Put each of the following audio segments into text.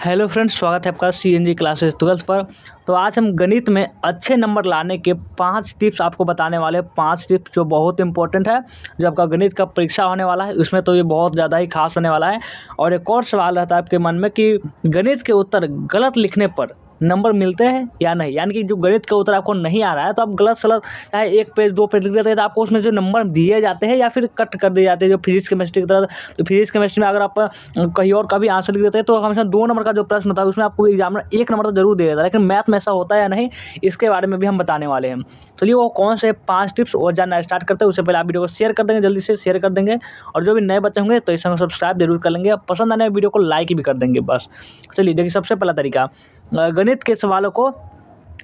Hello friends, स्वागत है आपका सीएनजी क्लासेस 12th पर। तो आज हम गणित में अच्छे नंबर लाने के 5 टिप्स आपको बताने वाले हैं। 5 टिप्स जो बहुत इंपॉर्टेंट है, जो आपका गणित का परीक्षा होने वाला है उसमें तो ये बहुत ज़्यादा ही खास होने वाला है। और एक और सवाल रहता है आपके मन में कि गणित के उत्तर गलत लिखने पर नंबर मिलते हैं या नहीं। यानी कि जो गणित का उत्तर आपको नहीं आ रहा है तो आप गलत सलत चाहे 1 पेज 2 पेज लिख देते हैं तो आपको उसमें जो नंबर दिए जाते हैं या फिर कट कर दिए जाते हैं। जो फिजिक्स केमिस्ट्री की तरह, तो फिजिक्स केमिस्ट्री में अगर आप कहीं और का भी आंसर लिख देते हैं तो हमेशा 2 नंबर का जो प्रश्न होता है उसमें आपको एग्जामिनर 1 नंबर तो जरूर दे देता है। लेकिन मैथ में ऐसा होता है या नहीं, इसके बारे में भी हम बताने वाले हैं। चलिए वो कौन से 5 टिप्स और जानना स्टार्ट करते हैं। उससे पहले आप वीडियो को शेयर कर देंगे, जल्दी से शेयर कर देंगे। और जो भी नए बच्चे होंगे तो इस समय सब्सक्राइब जरूर कर लेंगे। पसंद आने वीडियो को लाइक भी कर देंगे बस। चलिए देखिए, सबसे पहला तरीका, गणित के सवालों को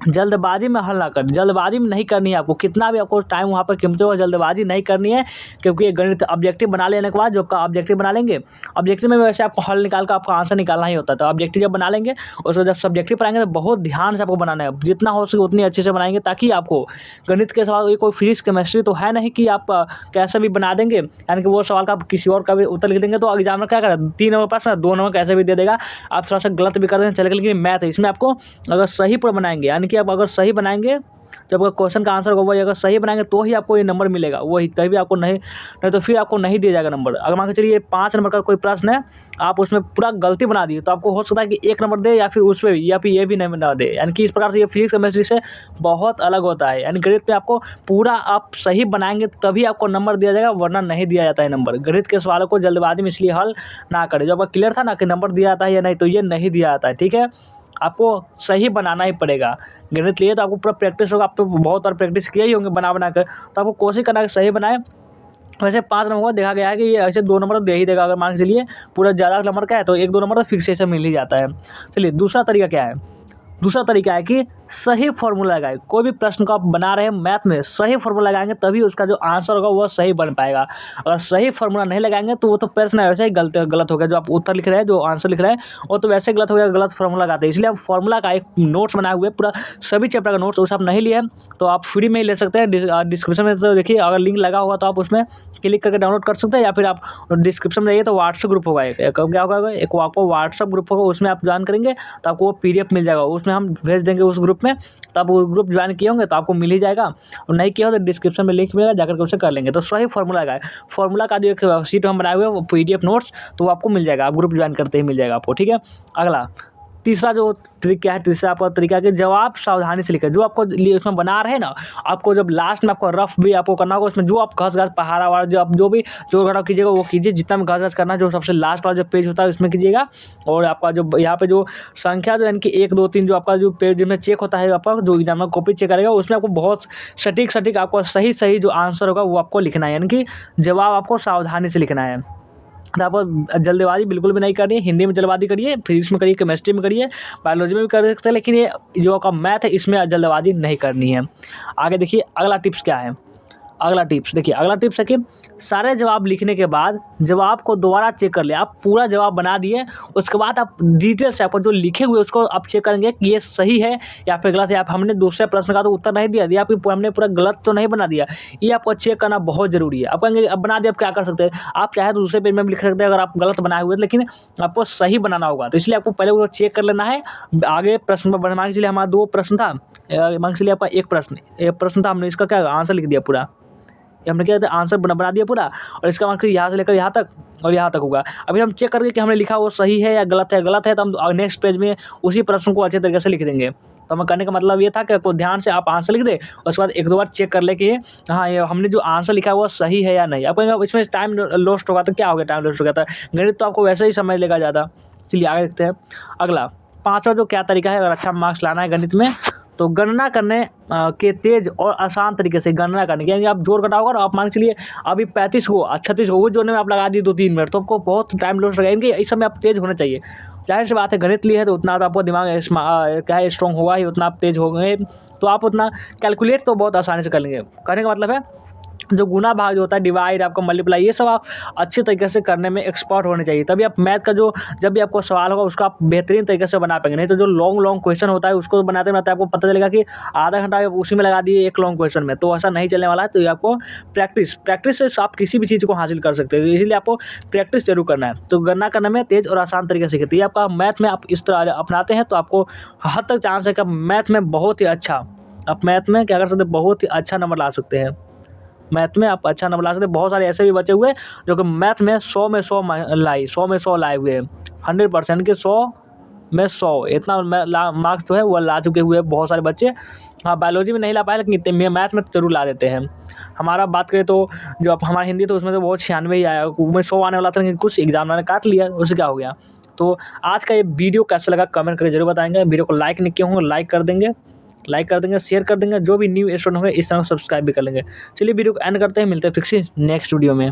जल्दबाजी में हल ना करें। जल्दबाजी में नहीं करनी है आपको, कितना भी आपको टाइम वहाँ पर कीमती हो, जल्दबाजी नहीं करनी है। क्योंकि ये गणित ऑब्जेक्टिव बना लेने के बाद जो आपका ऑब्जेक्टिव बना लेंगे, ऑब्जेक्टिव में वैसे आपको हल निकाल कर आपका आंसर निकालना ही होता है। तो ऑब्जेक्टिव जब बना लेंगे उसको जब सब्जेक्टिव पढ़ाएंगे तो बहुत ध्यान से आपको बनाना है, जितना हो सके उतनी अच्छे से बनाएंगे ताकि आपको गणित के सवाल, कोई फिजिक्स केमिस्ट्री तो है नहीं कि आप कैसे भी बना देंगे। यानी कि वो सवाल का आप किसी और का भी उत्तर लिख देंगे तो एग्जामिनर क्या करेगा, 3 नंबर प्रश्न 2 नंबर कैसे भी दे देगा। आप थोड़ा सा गलत भी कर देंगे चलेगा। लेकिन मैथ है, इसमें आपको अगर सही पर बनाएंगे, यानी कि आप अगर सही बनाएंगे, जब क्वेश्चन का आंसर होगा अगर सही बनाएंगे तो ही आपको ये नंबर मिलेगा। वही तभी आपको नहीं तो फिर आपको नहीं दिया जाएगा नंबर। अगर मान के चलिए 5 नंबर का कोई प्रश्न है, आप उसमें पूरा गलती बना दिए तो आपको हो सकता है कि 1 नंबर दे या फिर उसमें या फिर ये भी नहीं ना दे। यानी कि इस प्रकार से ये फिजिक्स केमिस्ट्री से बहुत अलग होता है। यानी गणित में आपको पूरा आप सही बनाएंगे तभी आपको नंबर दिया जाएगा, वरना नहीं दिया जाता है नंबर। गणित के सवालों को जल्दबाजी में इसलिए हल ना करें। जब आपका क्लियर था ना कि नंबर दिया जाता है या नहीं, तो ये नहीं दिया जाता है, ठीक है। आपको सही बनाना ही पड़ेगा। गणित लिए तो आपको पूरा प्रैक्टिस होगा, आप तो बहुत बार प्रैक्टिस किए ही होंगे बना बना कर, तो आपको कोशिश करना है सही बनाए। वैसे 5 नंबर को देखा गया है कि ये ऐसे 2 नंबर तो दे ही देगा। अगर मान के चलिए पूरा ज़्यादा नंबर का है तो 1-2 नंबर तो फिक्स ऐसे मिल ही जाता है। चलिए दूसरा तरीका क्या है, दूसरा तरीका है कि सही फॉर्मूला लगाएं। कोई भी प्रश्न को आप बना रहे हैं मैथ में, सही फॉर्मूला लगाएंगे तभी उसका जो आंसर होगा वो सही बन पाएगा। अगर सही फॉर्मूला नहीं लगाएंगे तो वो तो प्रश्न वैसे ही गलत हो गया। जो आप उत्तर लिख रहे हैं, जो आंसर लिख रहे हैं, वो तो वैसे गलत हो गया, गलत फॉर्मूला लगाते हैं। इसलिए आप फॉर्मूला का एक नोट्स बनाए हुए पूरा सभी चैप्टर का नोट्स, उसे आप नहीं लिए तो आप फ्री में ही ले सकते हैं। डिस्क्रिप्शन में तो देखिए अगर लिंक लगा हुआ तो आप उसमें क्लिक करके डाउनलोड कर सकते हैं, या फिर आप डिस्क्रिप्शन में जाइए तो व्हाट्सएप ग्रुप होगा। क्या होगा, एक आपको व्हाट्सएप ग्रुप होगा, उसमें आप ज्वाइन करेंगे तो आपको वो पीडीएफ मिल जाएगा। उसमें हम भेज देंगे उस ग्रुप में, तो आप वो ग्रुप ज्वाइन किए होंगे तो आपको मिल ही जाएगा। और नहीं किया हो तो डिस्क्रिप्शन में लिंक मिलेगा, जाकर के उसे कर लेंगे। तो सही फॉर्मूला का है, फॉर्मूला का जो एक शीट हम बनाए हुए हैं वो पीडीएफ नोट्स, तो वो आपको मिल जाएगा। आप ग्रुप ज्वाइन करते ही मिल जाएगा आपको, ठीक है। अगला तीसरा जो ट्रिक क्या है, तीसरा आपका तरीका कि जवाब सावधानी से लिखें। जो आपको उसमें बना रहे हैं ना, आपको जब लास्ट में आपको रफ भी आपको करना होगा, उसमें जो आप घस घस पहाड़ा वाला जो आप जो भी जोड़ घटाव कीजिएगा वो कीजिए। जितना भी घस घस करना है, जो सबसे लास्ट वाला जो पेज होता है उसमें कीजिएगा। और आपका जो यहाँ पे जो संख्या जो यानी कि 1 2 3 जो आपका जो पेज में चेक होता है, आपका जो एग्जामिनर कॉपी चेक करेगा उसमें आपको बहुत सटीक आपको सही जो आंसर होगा वो आपको लिखना है। यानी कि जवाब आपको सावधानी से लिखना है। तो आपको जल्दबाजी बिल्कुल भी नहीं करनी है। हिंदी में जल्दबाजी करिए, फिजिक्स में करिए, केमिस्ट्री में करिए, बायोलॉजी में भी कर सकते हैं, लेकिन ये जो आपका मैथ है इसमें जल्दबाजी नहीं करनी है। आगे देखिए अगला टिप्स क्या है। अगला टिप्स देखिए, अगला टिप्स है कि सारे जवाब लिखने के बाद जवाब को दोबारा चेक कर ले। आप पूरा जवाब बना दिए, उसके बाद आप डिटेल से आपको जो लिखे हुए उसको आप चेक करेंगे कि ये सही है या फिर गलत है। आप हमने दूसरे प्रश्न का तो उत्तर नहीं दिया आप हमने पूरा गलत तो नहीं बना दिया, ये आपको चेक करना बहुत जरूरी है। आप कहेंगे अब बना दिया, आप क्या कर सकते हैं, आप चाहे तो दूसरे पेज में भी लिख सकते हैं अगर आप गलत बनाए हुए, लेकिन आपको सही बनाना होगा। तो इसलिए आपको पहले वो चेक कर लेना है। आगे प्रश्न में मान के चलिए हमारा 2 प्रश्न था, मान के चलिए आपका एक प्रश्न था, हमने इसका क्या आंसर लिख दिया पूरा, हमने क्या आंसर बना दिया पूरा। और इसका मतलब यहाँ से लेकर यहाँ तक और यहाँ तक होगा। अभी हम चेक करके कि हमने लिखा वो सही है या गलत है तो हम नेक्स्ट पेज में उसी प्रश्न को अच्छे तरीके से लिख देंगे। तो हमें कहने का मतलब ये था कि आपको ध्यान से आप आंसर लिख दे, उसके बाद 1-2 बार चेक कर ले कि हाँ ये हमने जो आंसर लिखा है वो सही है या नहीं। आप कहेंगे इसमें टाइम लॉस्ट होगा, तो क्या हो गया टाइम लॉस्ट हो गया था, गणित तो आपको वैसे ही समय लेगा ज़्यादा। चलिए आगे देखते हैं। अगला 5वां जो क्या तरीका है अगर अच्छा मार्क्स लाना है गणित में, तो गणना करने के तेज और आसान तरीके से गणना करने की, यानी आप जोड़ घटाव करो। आप मान के चलिए अभी 35 को 36 को वो जोड़ने में आप लगा दिए 2-3 मिनट, तो आपको बहुत टाइम लॉस लगेगा। इनके इस समय आप तेज होना चाहिए। जाहिर सी बात है गणित लिए है तो उतना तो आपको दिमाग क्या है स्ट्रॉन्ग होगा ही, उतना आप तेज हो गए तो आप उतना कैलकुलेट तो बहुत आसानी से कर लेंगे। कहने का मतलब है जो गुना भाग जो होता है, डिवाइड, आपका मल्टीप्लाई, ये सब आप अच्छी तरीके से करने में एक्सपर्ट होने चाहिए, तभी आप मैथ का जो जब भी आपको सवाल होगा उसको आप बेहतरीन तरीके से बना पाएंगे। नहीं तो जो लॉन्ग लॉन्ग क्वेश्चन होता है उसको बनाते बनाते आपको पता चलेगा कि आधा घंटा आप उसी में लगा दिए एक लॉन्ग क्वेश्चन में, तो ऐसा नहीं चलने वाला है। तो ये आपको प्रैक्टिस से आप किसी भी चीज़ को हासिल कर सकते हो, इसीलिए आपको प्रैक्टिस जरूर करना है। तो गणना करने में तेज़ और आसान तरीके से सीखती है आपका मैथ में आप इस तरह अपनाते हैं तो आपको हद तक चांस है कि आप मैथ में बहुत ही अच्छा, आप मैथ में क्या कर सकते हैं, बहुत ही अच्छा नंबर ला सकते हैं। मैथ में आप अच्छा नंबर ला सकते हैं। बहुत सारे ऐसे भी बचे हुए जो कि मैथ में 100 में 100 100 में 100 लाए हुए हैं, 100% के 100 में 100 इतना मार्क्स जो है वो ला चुके हुए बहुत सारे बच्चे। हाँ, बायोलॉजी में नहीं ला पाए लेकिन इतने मैथ में जरूर ला देते हैं। हमारा बात करें तो जो आप हमारा हिंदी, तो उसमें तो बहुत 96 ही आया, उसमें 100 आने वाला था लेकिन कुछ एग्जाम ने काट लिया, उससे क्या हो गया। तो आज का ये वीडियो कैसा लगा कमेंट करके जरूर बताएंगे। वीडियो को लाइक नहीं किए होंगे, लाइक कर देंगे, शेयर कर देंगे। जो भी न्यू स्टूडेंट होंगे इस चैनल को सब्सक्राइब भी कर लेंगे। चलिए वीडियो को एंड करते हैं, मिलते हैं फिर से नेक्स्ट वीडियो में।